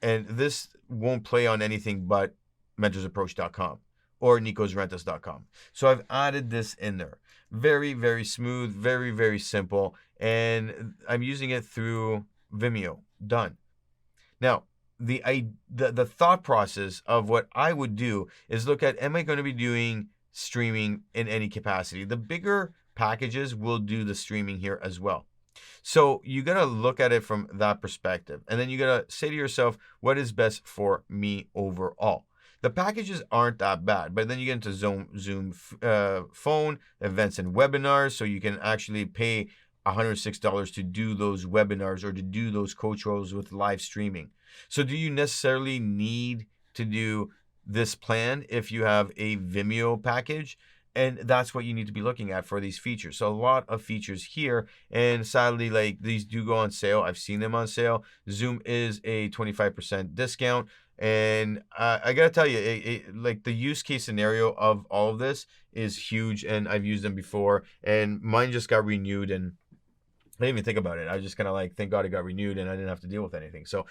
this won't play on anything but mentorsapproach.com or nikosrentas.com. So I've added this in there. Very, very smooth, very, very simple. And I'm using it through Vimeo. Done. Now, the thought process of what I would do is look at, am I going to be doing streaming in any capacity? The bigger packages will do the streaming here as well. So you got to look at it from that perspective. And then you got to say to yourself, what is best for me overall? The packages aren't that bad, but then you get into Zoom phone, events and webinars. So you can actually pay $106 to do those webinars or to do those coach roles with live streaming. So do you necessarily need to do this plan if you have a Vimeo package? And that's what you need to be looking at for these features. So a lot of features here, and sadly, like these do go on sale. I've seen them on sale. Zoom is a 25% discount. And I got to tell you, like the use case scenario of all of this is huge. And I've used them before, and mine just got renewed, and I didn't even think about it. I was just kind of like, thank God it got renewed and I didn't have to deal with anything. So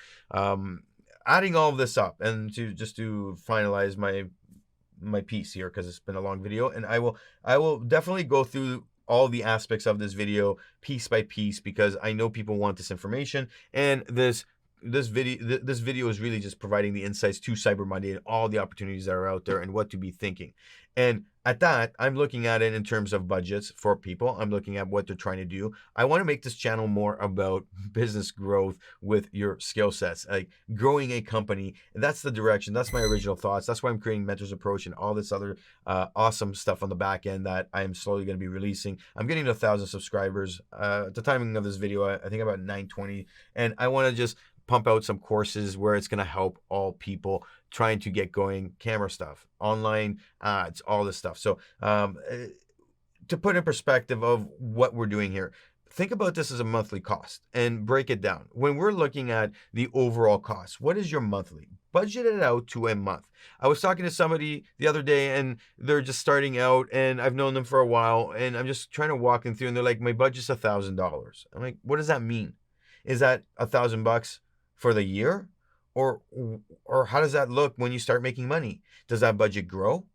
adding all of this up and to finalize my piece here, because it's been a long video, and I will definitely go through all the aspects of this video piece by piece, because I know people want this information, and this video is really just providing the insights to Cyber Monday and all the opportunities that are out there and what to be thinking. And at that, I'm looking at it in terms of budgets for people. I'm looking at what they're trying to do. I want to make this channel more about business growth with your skill sets, like growing a company. And that's the direction. That's my original thoughts. That's why I'm creating Mentors Approach and all this other awesome stuff on the back end that I am slowly going to be releasing. I'm getting to 1,000 subscribers. At the timing of this video, I think about 920. And I want to just pump out some courses where it's going to help all people trying to get going, camera stuff, online ads, all this stuff. So to put in perspective of what we're doing here, think about this as a monthly cost and break it down. When we're looking at the overall cost, what is your monthly? Budget it out to a month. I was talking to somebody the other day, and they're just starting out, and I've known them for a while, and I'm just trying to walk them through, and they're like, my budget's $1,000. I'm like, what does that mean? Is that $1,000 for the year? Or how does that look when you start making money? Does that budget grow?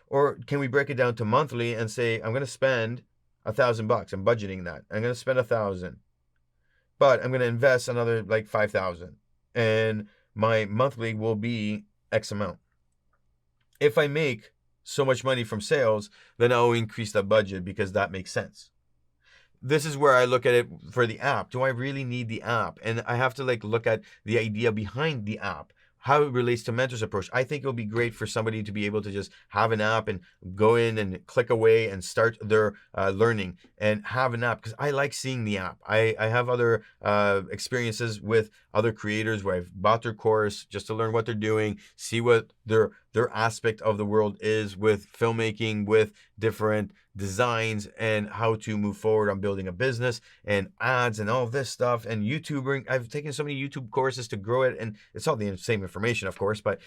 Or can we break it down to monthly and say, I'm going to spend $1,000. I'm budgeting that. I'm going to spend 1,000, but I'm going to invest another like 5,000, and my monthly will be X amount. If I make so much money from sales, then I'll increase that budget because that makes sense. This is where I look at it for the app. Do I really need the app? And I have to like look at the idea behind the app, how it relates to Mentors Approach. I think it'll be great for somebody to be able to just have an app and go in and click away and start their learning and have an app, because I like seeing the app. I have other experiences with other creators where I've bought their course just to learn what they're doing, see what their aspect of the world is with filmmaking, with different designs, and how to move forward on building a business and ads and all of this stuff and YouTubing. I've taken so many YouTube courses to grow it, and it's all the same information, of course, but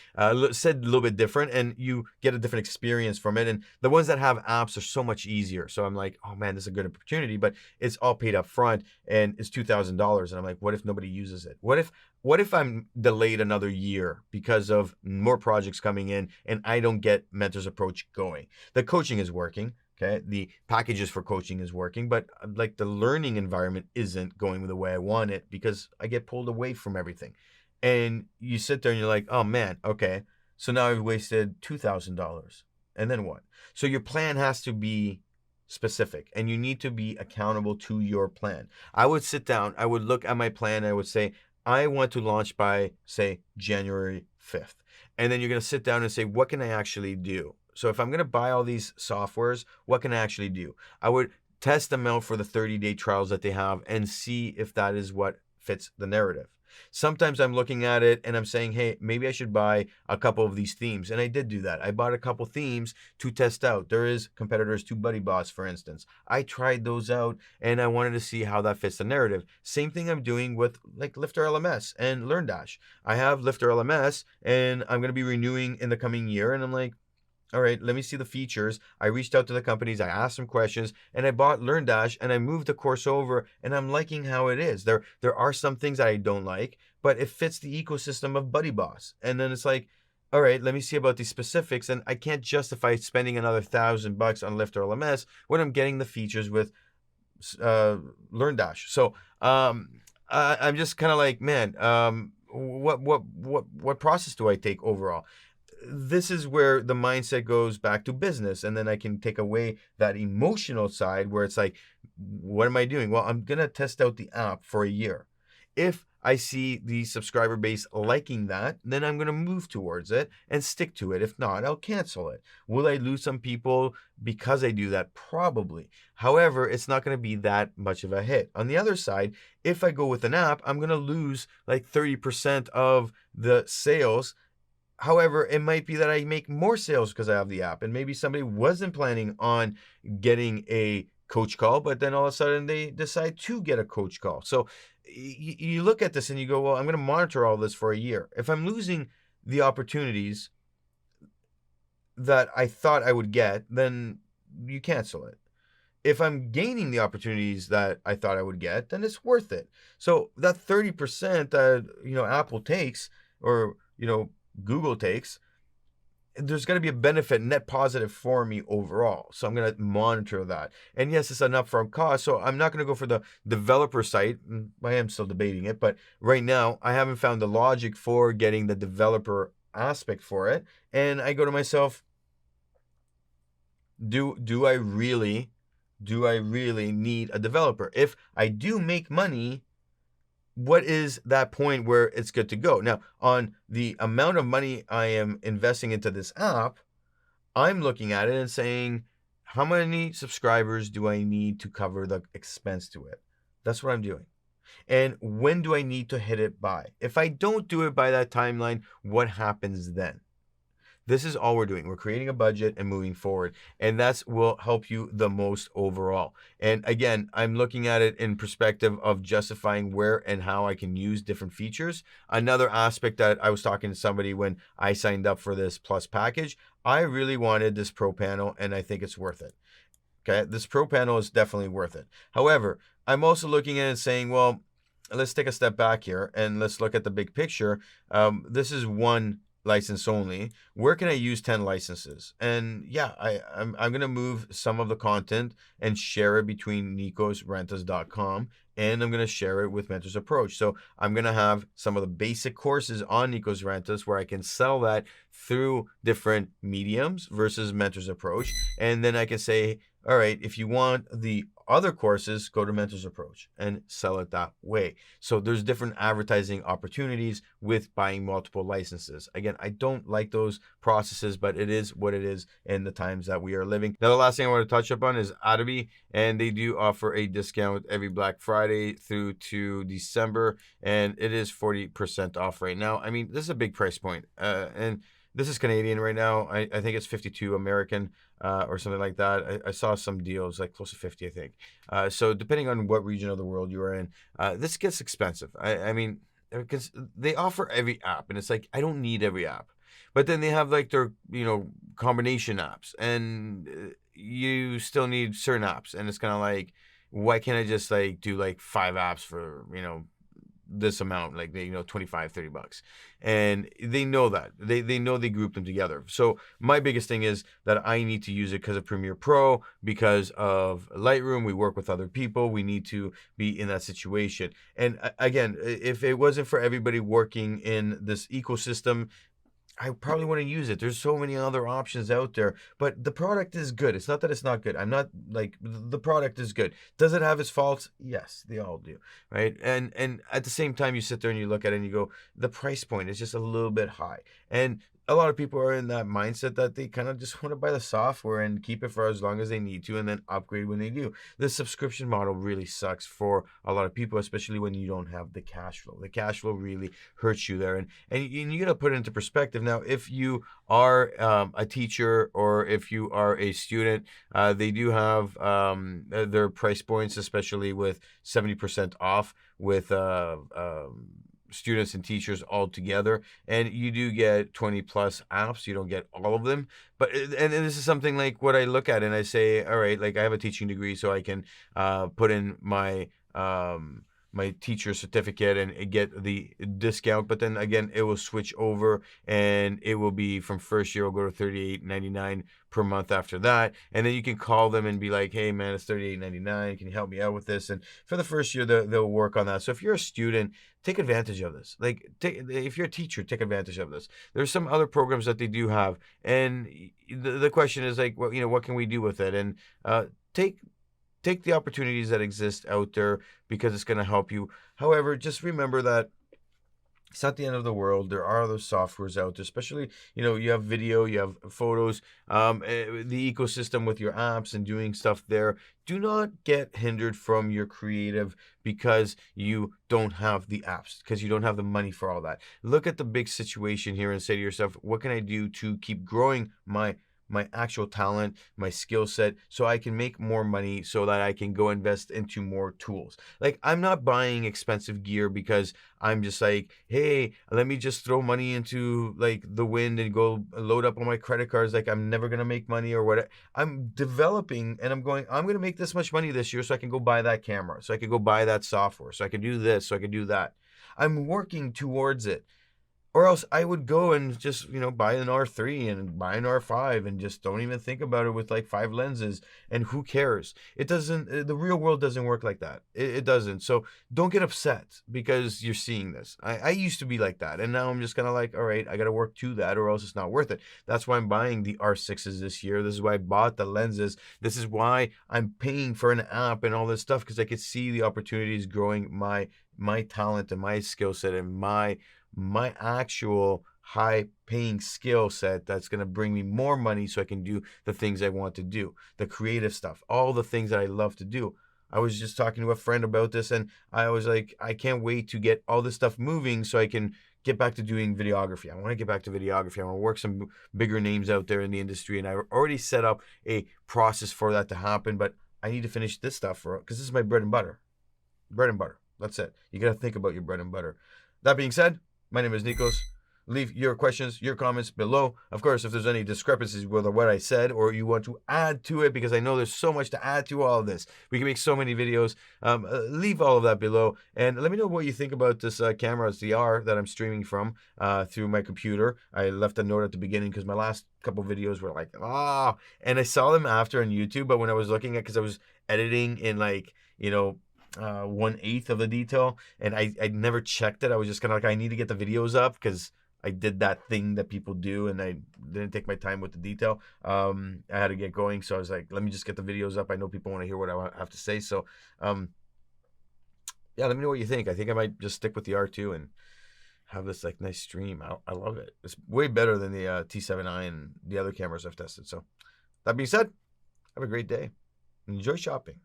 said a little bit different, and you get a different experience from it. And the ones that have apps are so much easier. So I'm like, oh man, this is a good opportunity, but it's all paid up front and it's $2,000. And I'm like, what if nobody uses it? What if I'm delayed another year because of more projects coming in and I don't get Mentors Approach going? The coaching is working. Okay, the packages for coaching is working, but like the learning environment isn't going the way I want it because I get pulled away from everything. And you sit there and you're like, oh man, okay, so now I've wasted $2,000. And then what? So your plan has to be specific, and you need to be accountable to your plan. I would sit down, I would look at my plan, I would say, I want to launch by, say, January 5th. And then you're going to sit down and say, what can I actually do? So if I'm going to buy all these softwares, what can I actually do? I would test them out for the 30-day trials that they have and see if that is what fits the narrative. Sometimes I'm looking at it and I'm saying, hey, maybe I should buy a couple of these themes. And I did do that. I bought a couple themes to test out. There is competitors to Buddyboss, for instance. I tried those out and I wanted to see how that fits the narrative. Same thing I'm doing with like LifterLMS and LearnDash. I have LifterLMS and I'm going to be renewing in the coming year. And I'm like, all right, let me see the features. I reached out to the companies, I asked some questions, and I bought LearnDash and I moved the course over and I'm liking how it is. There are some things that I don't like, but it fits the ecosystem of Buddyboss. And then it's like, all right, let me see about these specifics. And I can't justify spending another $1,000 on LifterLMS when I'm getting the features with LearnDash. So I'm just kind of like, man, what process do I take overall? This is where the mindset goes back to business. And then I can take away that emotional side where it's like, what am I doing? Well, I'm going to test out the app for a year. If I see the subscriber base liking that, then I'm going to move towards it and stick to it. If not, I'll cancel it. Will I lose some people because I do that? Probably. However, it's not going to be that much of a hit. On the other side, if I go with an app, I'm going to lose like 30% of the sales. However, it might be that I make more sales because I have the app, and maybe somebody wasn't planning on getting a coach call, but then all of a sudden they decide to get a coach call. So you look at this and you go, well, I'm going to monitor all this for a year. If I'm losing the opportunities that I thought I would get, then you cancel it. If I'm gaining the opportunities that I thought I would get, then it's worth it. So that 30% that, Apple takes, or, Google takes, there's going to be a benefit, net positive for me overall. So I'm going to monitor that. And yes, it's an upfront cost. So I'm not going to go for the developer site. I am still debating it, but right now I haven't found the logic for getting the developer aspect for it. And I go to myself, do I really need a developer? If I do make money, what is that point where it's good to go? Now, on the amount of money I am investing into this app, I'm looking at it and saying, how many subscribers do I need to cover the expense to it? That's what I'm doing. And when do I need to hit it by? If I don't do it by that timeline, what happens then? This is all we're doing. We're creating a budget and moving forward. And that will help you the most overall. And again, I'm looking at it in perspective of justifying where and how I can use different features. Another aspect that I was talking to somebody when I signed up for this Plus package, I really wanted this Pro panel and I think it's worth it. Okay, this Pro panel is definitely worth it. However, I'm also looking at it and saying, well, let's take a step back here and let's look at the big picture. This is one license only. Where can I use 10 licenses? And yeah, I'm going to move some of the content and share it between nikosrentas.com, and I'm going to share it with Mentors Approach. So I'm going to have some of the basic courses on Nikos Rentas where I can sell that through different mediums versus Mentors Approach. And then I can say, all right, if you want the other courses, go to Mentors Approach and sell it that way. So there's different advertising opportunities with buying multiple licenses. Again, I don't like those processes, but it is what it is in the times that we are living. Now, the last thing I want to touch up on is Adobe, and they do offer a discount every Black Friday through to December, and it is 40% off right now. I mean, this is a big price point, and this is Canadian right now. I think it's 52 American or something like that. I saw some deals like close to 50, I think. So depending on what region of the world you are in, this gets expensive. I mean, because they offer every app, and it's like, I don't need every app. But then they have like their, combination apps, and you still need certain apps. And it's kind of like, why can't I just like do like 5 apps for, this amount, like, $25-$30, and they know that they know they group them together. So my biggest thing is that I need to use it because of Premiere Pro, because of Lightroom. We work with other people. We need to be in that situation. And again, if it wasn't for everybody working in this ecosystem, I probably wouldn't use it. There's so many other options out there, but the product is good. It's not that it's not good. I'm not like, the product is good. Does it have its faults? Yes, they all do, right? And at the same time, you sit there and you look at it and you go, the price point is just a little bit high. And a lot of people are in that mindset that they kind of just want to buy the software and keep it for as long as they need to and then upgrade when they do. The subscription model really sucks for a lot of people, especially when you don't have the cash flow. The cash flow really hurts you there. And you got to put it into perspective. Now, if you are a teacher or if you are a student, they do have their price points, especially with 70% off with students and teachers all together, and you do get 20 plus apps. You don't get all of them, but and this is something like what I look at and I say, all right, like I have a teaching degree, so I can put in my my teacher certificate and get the discount, but then again it will switch over and it will be from first year, it'll go to $38.99 per month after that, and then you can call them and be like, hey man, it's $38.99, can you help me out with this? And for the first year they'll work on that. So if you're a student, take advantage of this. Like if you're a teacher, take advantage of this. There's some other programs that they do have, and the question is like, well, what can we do with it? And take the opportunities that exist out there because it's going to help you. However, just remember that it's not the end of the world. There are other softwares out there, especially, you have video, you have photos, the ecosystem with your apps and doing stuff there. Do not get hindered from your creative because you don't have the apps, because you don't have the money for all that. Look at the big situation here and say to yourself, what can I do to keep growing my actual talent, my skill set, so I can make more money so that I can go invest into more tools. Like, I'm not buying expensive gear because I'm just like, hey, let me just throw money into like the wind and go load up on my credit cards. Like, I'm never going to make money or whatever. I'm developing and I'm going to make this much money this year so I can go buy that camera, so I can go buy that software, so I can do this, so I can do that. I'm working towards it. Or else I would go and just, buy an R3 and buy an R5 and just don't even think about it with like 5 lenses. And who cares? It doesn't, the real world doesn't work like that. It doesn't. So don't get upset because you're seeing this. I used to be like that. And now I'm just kind of like, all right, I got to work to that or else it's not worth it. That's why I'm buying the R6s this year. This is why I bought the lenses. This is why I'm paying for an app and all this stuff, because I could see the opportunities growing my talent and my skill set and my actual high paying skill set that's going to bring me more money so I can do the things I want to do, the creative stuff, all the things that I love to do. I was just talking to a friend about this and I was like, I can't wait to get all this stuff moving so I can get back to doing videography. I want to get back to videography. I want to work some bigger names out there in the industry, and I already set up a process for that to happen, but I need to finish this stuff because this is my bread and butter. Bread and butter. That's it. You got to think about your bread and butter. That being said, my name is Nikos. Leave your questions, your comments below. Of course, if there's any discrepancies with what I said or you want to add to it, because I know there's so much to add to all of this. We can make so many videos. Leave all of that below. And let me know what you think about this camera ZR that I'm streaming from through my computer. I left a note at the beginning because my last couple videos were like, and I saw them after on YouTube. But when I was looking at, because I was editing in like, 1/8 of the detail, and I never checked it. I was just kind of like, I need to get the videos up because I did that thing that people do and I didn't take my time with the detail. I had to get going, so I was like, let me just get the videos up. I know people want to hear what I have to say, so yeah, let me know what you think. I think I might just stick with the R2 and have this like nice stream. I love it. It's way better than the T7i and the other cameras I've tested. So that being said, have a great day. Enjoy shopping.